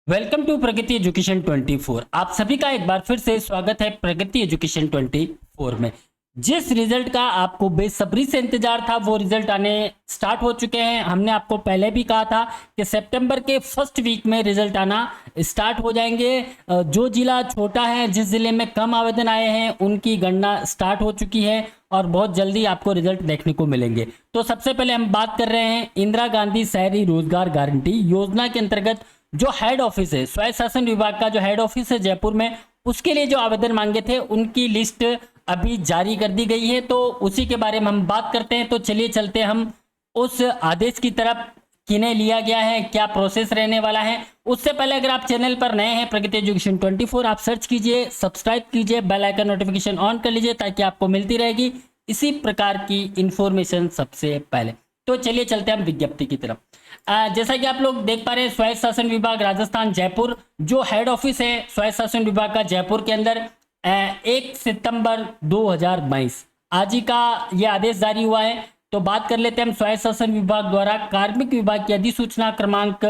Welcome to Pragati education 24। आप सभी का एक बार फिर से स्वागत है प्रगति एजुकेशन 24 में। जिस रिजल्ट का आपको बेसब्री से इंतजार था वो रिजल्ट आने स्टार्ट हो चुके हैं। हमने आपको पहले भी कहा था कि सितंबर के फर्स्ट वीक में रिजल्ट आना स्टार्ट हो जाएंगे। जो जिला छोटा है, जिस जिले में कम आवेदन आए हैं, उनकी गणना स्टार्ट हो चुकी है और बहुत जल्दी आपको रिजल्ट देखने को मिलेंगे। तो सबसे पहले हम बात कर रहे हैं इंदिरा गांधी शहरी रोजगार गारंटी योजना के अंतर्गत जो हेड ऑफिस है, स्वायत्त शासन विभाग का जो हेड ऑफिस है जयपुर में, उसके लिए जो आवेदन मांगे थे उनकी लिस्ट अभी जारी कर दी गई है। तो उसी के बारे में हम बात करते हैं। तो चलिए चलते हम उस आदेश की तरफ, किन्हें लिया गया है, क्या प्रोसेस रहने वाला है। उससे पहले अगर आप चैनल पर नए हैं प्रगति एजुकेशन 24, आप सर्च कीजिए, सब्सक्राइब कीजिए, बेल आइकन नोटिफिकेशन ऑन कर लीजिए ताकि आपको मिलती रहेगी इसी प्रकार की इंफॉर्मेशन सबसे पहले। तो चलिए चलते हैं हम विज्ञप्ति की तरफ। जैसा कि आप लोग देख पा रहे हैं, स्वायत्त शासन विभाग राजस्थान जयपुर जो हेड ऑफिस है स्वायत्त शासन विभाग का जयपुर के अंदर 1 सितंबर 2022 आज ही का यह आदेश जारी हुआ है। तो बात कर लेते हैं हम स्वायत्त शासन विभाग द्वारा कार्मिक विभाग की अधिसूचना क्रमांक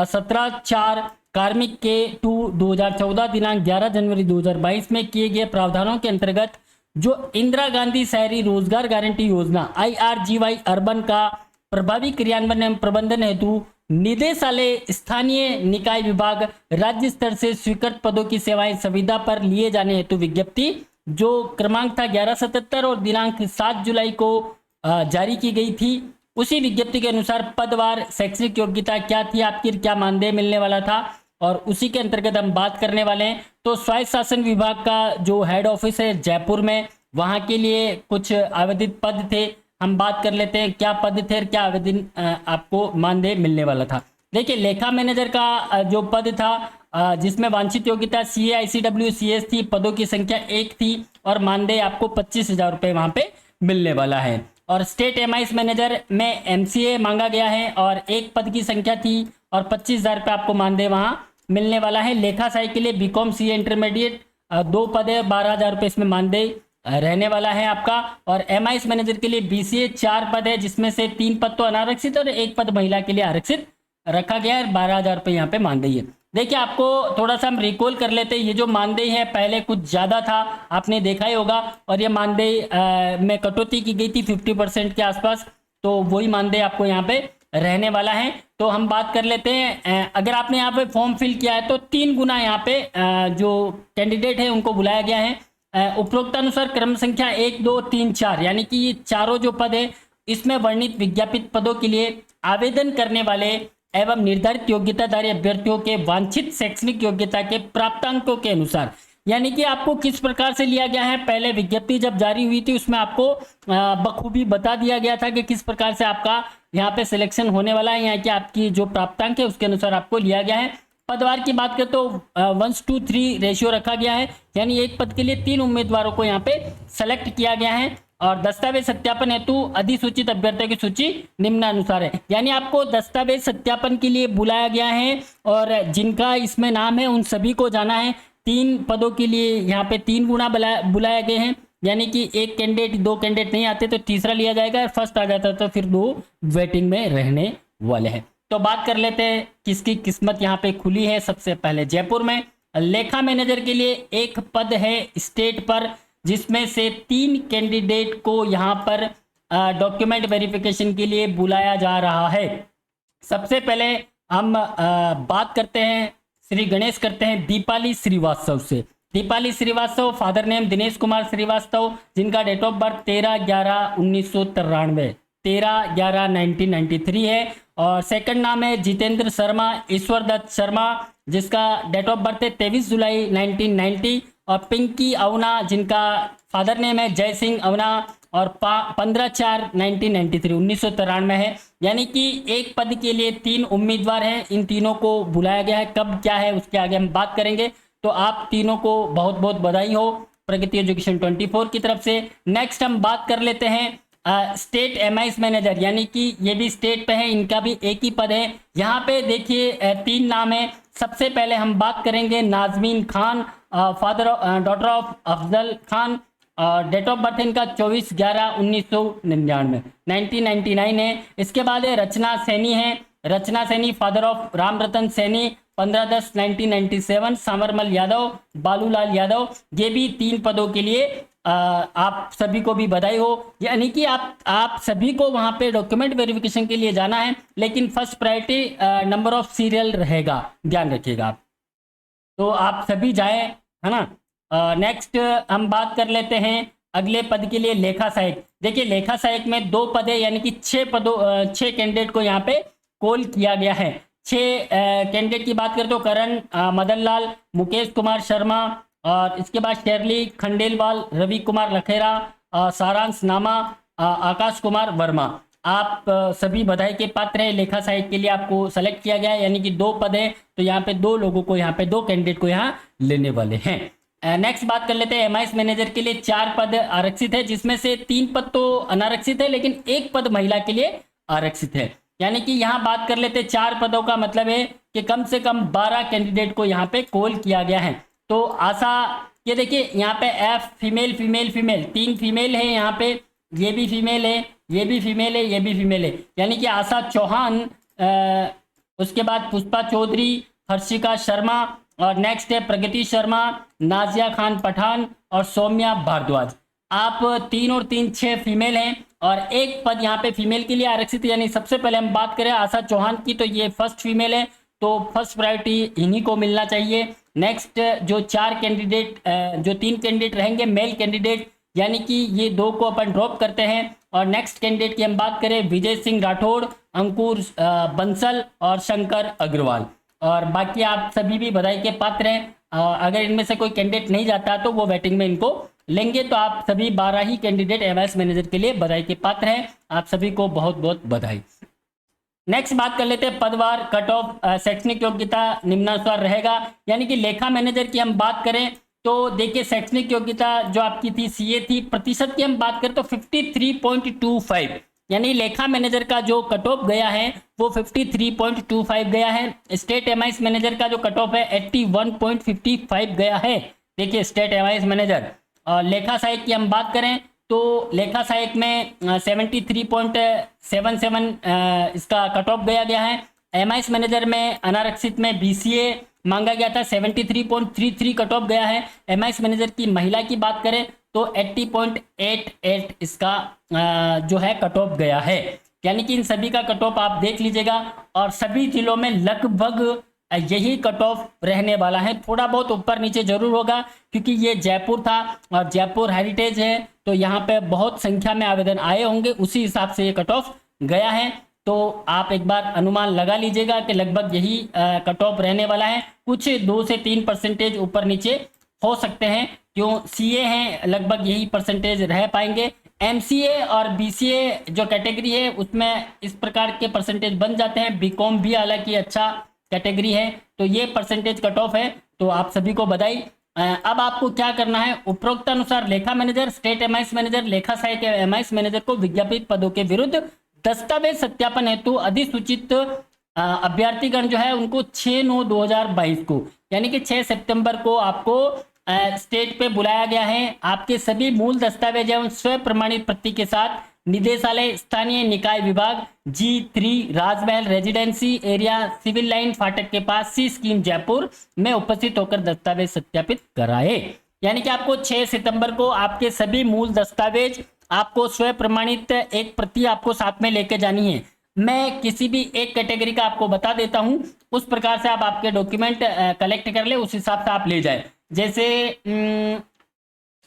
17/4 कार्मिक के 2014 दिनांक 11 जनवरी 2022 में किए गए प्रावधानों के अंतर्गत जो इंदिरा गांधी शहरी रोजगार गारंटी योजना IRGY अर्बन का प्रभावी क्रियान्वयन एवं प्रबंधन हेतु निदेशालय, स्थानीय निकाय विभाग, राज्य स्तर से स्वीकृत पदों की सेवाएं सुविधा पर लिए जाने हेतु विज्ञप्ति जो क्रमांक था 1177 और दिनांक 7 जुलाई को जारी की गई थी। उसी विज्ञप्ति के अनुसार पदवार शैक्षणिक योग्यता क्या थी आपकी, क्या मानदेय मिलने वाला था, और उसी के अंतर्गत हम बात करने वाले हैं। तो स्वायत्त शासन विभाग का जो हेड ऑफिस है जयपुर में, वहां के लिए कुछ आवेदित पद थे। हम बात कर लेते हैं क्या पद थे और क्या आवेदन आपको मानदेय मिलने वाला था। देखिए, लेखा मैनेजर का जो पद था जिसमें वांछित योग्यता CA ICW CS थी, पदों की संख्या 1 थी और मानदेय आपको 25,000 रुपये वहां पे मिलने वाला है। और स्टेट MIS मैनेजर में MCA मांगा गया है और एक पद की संख्या थी और 25,000 रुपये आपको मानदेय वहां मिलने वाला है। लेखा सहायक के लिए BCom CA इंटरमीडिएट 2 पद है, 12,000 रुपये इसमें मानदेय रहने वाला है आपका। और MIS मैनेजर के लिए BCA 4 पद है, जिसमें से 3 पद तो अनारक्षित और 1 पद महिला के लिए आरक्षित रखा गया है। 12,000 रुपये यहाँ पे मानदेय है। देखिए, आपको थोड़ा सा हम रिकॉल कर लेते हैं। ये जो मानदेय है पहले कुछ ज़्यादा था, आपने देखा ही होगा, और ये मानदेय में कटौती की गई थी 50% के आसपास। तो वही मानदेय आपको यहाँ पे रहने वाला है। तो हम बात कर लेते हैं, अगर आपने यहाँ पे फॉर्म फिल किया है तो 3 गुना यहाँ पे जो कैंडिडेट है उनको बुलाया गया है। उपरोक्तानुसार क्रम संख्या 1 2 3 4 यानी कि ये चारों जो पद है इसमें वर्णित विज्ञापित पदों के लिए आवेदन करने वाले एवं निर्धारित योग्यताधारी अभ्यर्थियों के वांछित शैक्षणिक योग्यता के प्राप्तांकों के अनुसार, यानी कि आपको किस प्रकार से लिया गया है। पहले विज्ञप्ति जब जारी हुई थी उसमें आपको बखूबी बता दिया गया था कि किस प्रकार से आपका यहाँ पे सिलेक्शन होने वाला है, यहाँ की आपकी जो प्राप्तांक है उसके अनुसार आपको लिया गया है। पदवार की बात करें तो 1:3 रेशियो रखा गया है, यानी एक पद के लिए 3 उम्मीदवारों को यहाँ पे सेलेक्ट किया गया है। और दस्तावेज सत्यापन हेतु अधिसूचित अभ्यर्थियों की सूची निम्नानुसार है, यानी आपको दस्तावेज सत्यापन के लिए बुलाया गया है और जिनका इसमें नाम है उन सभी को जाना है। 3 पदों के लिए यहाँ पे 3 गुना बुलाए गए हैं, यानी कि एक कैंडिडेट 2 कैंडिडेट नहीं आते तो तीसरा लिया जाएगा, फर्स्ट आ जाता तो फिर 2 वेटिंग में रहने वाले हैं। तो बात कर लेते हैं किसकी किस्मत यहाँ पे खुली है। सबसे पहले जयपुर में लेखा मैनेजर के लिए 1 पद है स्टेट पर, जिसमें से 3 कैंडिडेट को यहाँ पर डॉक्यूमेंट वेरिफिकेशन के लिए बुलाया जा रहा है। सबसे पहले हम बात करते हैं, श्री गणेश करते हैं दीपाली श्रीवास्तव से। दीपाली श्रीवास्तव, फादर नेम दिनेश कुमार श्रीवास्तव, जिनका डेट ऑफ बर्थ 13/11/1993 13/11/1993 है। और सेकंड नाम है जितेंद्र शर्मा ईश्वर दत्त शर्मा, जिसका डेट ऑफ बर्थ है 23 जुलाई 1990। और पिंकी अवना, जिनका फादर नेम है जय सिंह अवना और 15/4/1993 1993 है। यानी कि एक पद के लिए 3 उम्मीदवार हैं, इन तीनों को बुलाया गया है। कब क्या है उसके आगे हम बात करेंगे। तो आप तीनों को बहुत बहुत बधाई हो प्रगति एजुकेशन 24 की तरफ से। नेक्स्ट हम बात कर लेते हैं स्टेट MIS मैनेजर, यानी कि ये भी स्टेट पे है, इनका भी एक ही पद है। यहाँ पे देखिए 3 नाम है। सबसे पहले हम बात करेंगे Nazmeen Khan, daughter of Afzal Khan, date of birth इनका 24/11/1999 1999 है। इसके बाद है रचना सैनी है, रचना सैनी फादर ऑफ राम रतन सैनी, 15/10/1997, सांवरमल यादव, बालूलाल यादव। ये भी 3 पदों के लिए आप सभी को भी बधाई हो। यानी कि आप सभी को वहां पे डॉक्यूमेंट वेरिफिकेशन के लिए जाना है, लेकिन first priority number of serial रहेगा, ध्यान रखिएगा आप। तो आप सभी जाएं, है ना। नेक्स्ट हम बात कर लेते हैं अगले पद के लिए, लेखा सहायक। देखिए लेखा सहायक में 2 पद है, यानी कि 6 कैंडिडेट को यहाँ पे कॉल किया गया है। 6 कैंडिडेट की बात करें तो करण, मदन लाल, मुकेश कुमार शर्मा, और इसके बाद शेरली खंडेलवाल, रवि कुमार लखेरा, सारांश नामा, आकाश कुमार वर्मा। आप सभी बधाई के पात्र हैं। लेखा सहायक के लिए आपको सेलेक्ट किया गया है, यानी कि 2 पद है, तो यहाँ पे 2 लोगों को, यहाँ पे 2 कैंडिडेट को यहाँ लेने वाले हैं। नेक्स्ट बात कर लेते हैं एमआईएस मैनेजर के लिए 4 पद आरक्षित है, जिसमें से 3 पद तो अनारक्षित है, लेकिन 1 पद महिला के लिए आरक्षित है। यानी कि यहाँ बात कर लेते हैं 4 पदों का मतलब है कि कम से कम 12 कैंडिडेट को यहाँ पे कॉल किया गया है। तो आशा, ये देखिए यहाँ पे F female female female 3 female है, यहाँ पे ये भी फीमेल है, ये भी फीमेल है, ये भी फीमेल है। यानी कि आशा चौहान, उसके बाद पुष्पा चौधरी, हर्षिका शर्मा, और नेक्स्ट है प्रगति शर्मा, नाजिया खान पठान और सौम्या भारद्वाज। आप 3 और 3 6 फीमेल हैं, और 1 पद यहाँ पे फीमेल के लिए आरक्षित। यानी सबसे पहले हम बात करें आशा चौहान की, तो ये फर्स्ट फीमेल है, तो फर्स्ट प्रायोरिटी इन्हीं को मिलना चाहिए। नेक्स्ट जो 4 कैंडिडेट, जो 3 कैंडिडेट रहेंगे मेल कैंडिडेट, यानी कि ये 2 को अपन ड्रॉप करते हैं। और नेक्स्ट कैंडिडेट की हम बात करें विजय सिंह राठौड़, अंकुर बंसल और शंकर अग्रवाल। और बाकी आप सभी भी बधाई के पात्र हैं। अगर इनमें से कोई कैंडिडेट नहीं जाता तो वो वेटिंग में इनको लेंगे। तो आप सभी 12 ही कैंडिडेट एमआईएस मैनेजर के लिए बधाई के पात्र हैं। आप सभी को बहुत बहुत बधाई। नेक्स्ट बात कर लेते हैं पदवार कट ऑफ। शैक्षणिक योग्यता निम्नानुसार रहेगा। यानी कि लेखा मैनेजर की हम बात करें तो देखिए शैक्षणिक योग्यता जो आपकी थी सीए थी, प्रतिशत की हम बात करें तो 53.25, यानी लेखा मैनेजर का जो कट ऑफ गया है वो 53.25 गया है। स्टेट एमआईएस मैनेजर का जो कट ऑफ है 81.55 गया है। देखिए स्टेट एमआईएस मैनेजर। और लेखा सहायक की हम बात करें तो लेखा सहायक में 73.77 इसका कट ऑफ गया है। एमआईएस मैनेजर में अनारक्षित में बीसीए मांगा गया था, 73.33 कट ऑफ गया है। एमआईएस मैनेजर की महिला की बात करें तो 80.88 इसका जो है कट ऑफ गया है। यानी कि इन सभी का कट ऑफ आप देख लीजिएगा, और सभी जिलों में लगभग यही कट ऑफ रहने वाला है। थोड़ा बहुत ऊपर नीचे जरूर होगा, क्योंकि ये जयपुर था और जयपुर हेरिटेज है, तो यहाँ पे बहुत संख्या में आवेदन आए होंगे, उसी हिसाब से ये कट ऑफ गया है। तो आप एक बार अनुमान लगा लीजिएगा कि लगभग यही कट ऑफ रहने वाला है। कुछ 2 से 3% ऊपर नीचे हो सकते हैं, क्यों सीए हैं लगभग यही परसेंटेज रह पाएंगे। एमसीए और बीसीए जो कैटेगरी है उसमें इस प्रकार के परसेंटेज बन जाते हैं। बीकॉम भी हालांकि अच्छा कैटेगरी है, तो ये परसेंटेज कट ऑफ है। तो आप सभी को बधाई। अब आपको क्या करना है, उपरोक्त अनुसार लेखा मैनेजर, स्टेट एमआईएस मैनेजर, लेखा सहायक एमआईएस मैनेजर को विज्ञापित पदों के विरुद्ध दस्तावेज सत्यापन हेतु अधिसूचित अभ्यर्थीगण जो है उनको 6/9/2022 को, यानी कि 6 सितंबर को आपको स्टेज पे बुलाया गया है। आपके सभी मूल दस्तावेज एवं स्व प्रमाणित प्रति के साथ निदेशालय स्थानीय निकाय विभाग G3 राजमहल रेजिडेंसी एरिया सिविल लाइन फाटक के पास सी स्कीम जयपुर में उपस्थित होकर दस्तावेज सत्यापित कराए। यानी कि आपको 6 सितंबर को आपके सभी मूल दस्तावेज आपको स्व प्रमाणित एक प्रति आपको साथ में लेके जानी है। मैं किसी भी एक कैटेगरी का आपको बता देता हूं, उस प्रकार से आप आपके डॉक्यूमेंट कलेक्ट कर ले, उस हिसाब से आप ले जाए। जैसे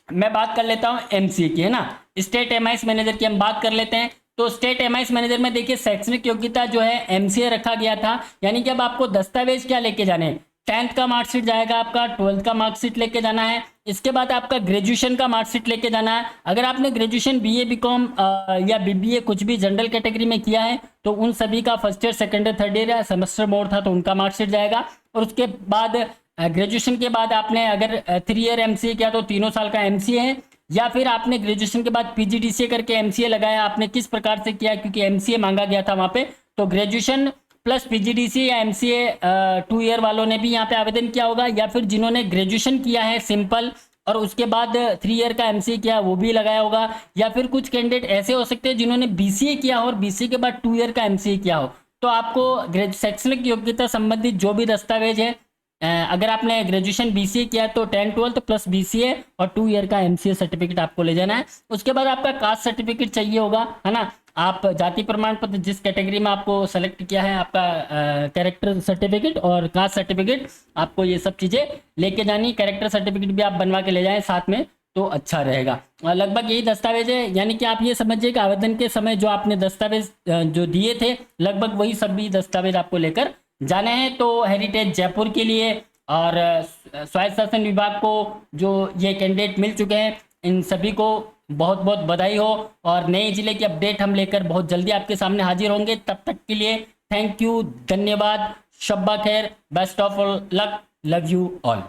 मैं बात कर लेता हूं एमसीए की, है ना। स्टेट एमआईएस मैनेजर की हम बात कर लेते हैं। तो स्टेट एमआईएस मैनेजर में देखिए शैक्षणिक योग्यता जो है एमसीए रखा गया था। यानी कि अब आपको दस्तावेज क्या लेके जाने हैं, 10th का मार्कशीट जाएगा आपका, 12th का मार्कशीट लेके जाना है। इसके बाद आपका ग्रेजुएशन का मार्कशीट लेके जाना है। अगर आपने ग्रेजुएशन बीए बीकॉम या बीबीए कुछ भी जनरल कैटेगरी में किया है तो उन सभी का first year second year third year या सेमेस्टर मोड था तो उनका मार्कशीट जाएगा। और उसके बाद ग्रेजुएशन के बाद आपने अगर 3 ईयर एमसीए किया तो 3 साल का एमसीए है, या फिर आपने ग्रेजुएशन के बाद पीजीडीसीए करके एमसीए लगाया, आपने किस प्रकार से किया, क्योंकि एमसीए मांगा गया था वहां पे। तो ग्रेजुएशन प्लस पीजीडीसीए या एमसीए 2 ईयर वालों ने भी यहाँ पे आवेदन किया होगा, या फिर जिन्होंने ग्रेजुएशन किया है सिंपल और उसके बाद 3 ईयर का एमसीए किया वो भी लगाया होगा। या फिर कुछ कैंडिडेट ऐसे हो सकते हैं जिन्होंने बीसीए किया हो और बीसीए के बाद 2 ईयर का एमसीए किया हो, तो आपको शैक्षणिक योग्यता संबंधित जो भी दस्तावेज है, अगर आपने ग्रेजुएशन बीसीए किया तो 10-12 प्लस बीसीए और 2 ईयर का एमसीए सर्टिफिकेट आपको ले जाना है। उसके बाद आपका कास्ट सर्टिफिकेट चाहिए होगा, है ना। आप जाति प्रमाण पत्र जिस कैटेगरी में आपको सेलेक्ट किया है, आपका कैरेक्टर सर्टिफिकेट और कास्ट सर्टिफिकेट, आपको ये सब चीज़ें लेके जानी। कैरेक्टर सर्टिफिकेट भी आप बनवा के ले जाएं साथ में तो अच्छा रहेगा। लगभग यही दस्तावेज है, यानी कि आप ये समझिए कि आवेदन के समय जो आपने दस्तावेज जो दिए थे लगभग वही सभी दस्तावेज आपको लेकर जाने हैं। तो हेरिटेज जयपुर के लिए और स्वायत्त शासन विभाग को जो ये कैंडिडेट मिल चुके हैं, इन सभी को बहुत बहुत बधाई हो। और नए जिले की अपडेट हम लेकर बहुत जल्दी आपके सामने हाजिर होंगे। तब तक के लिए थैंक यू, धन्यवाद, शब्बा खैर, best of luck, love you all.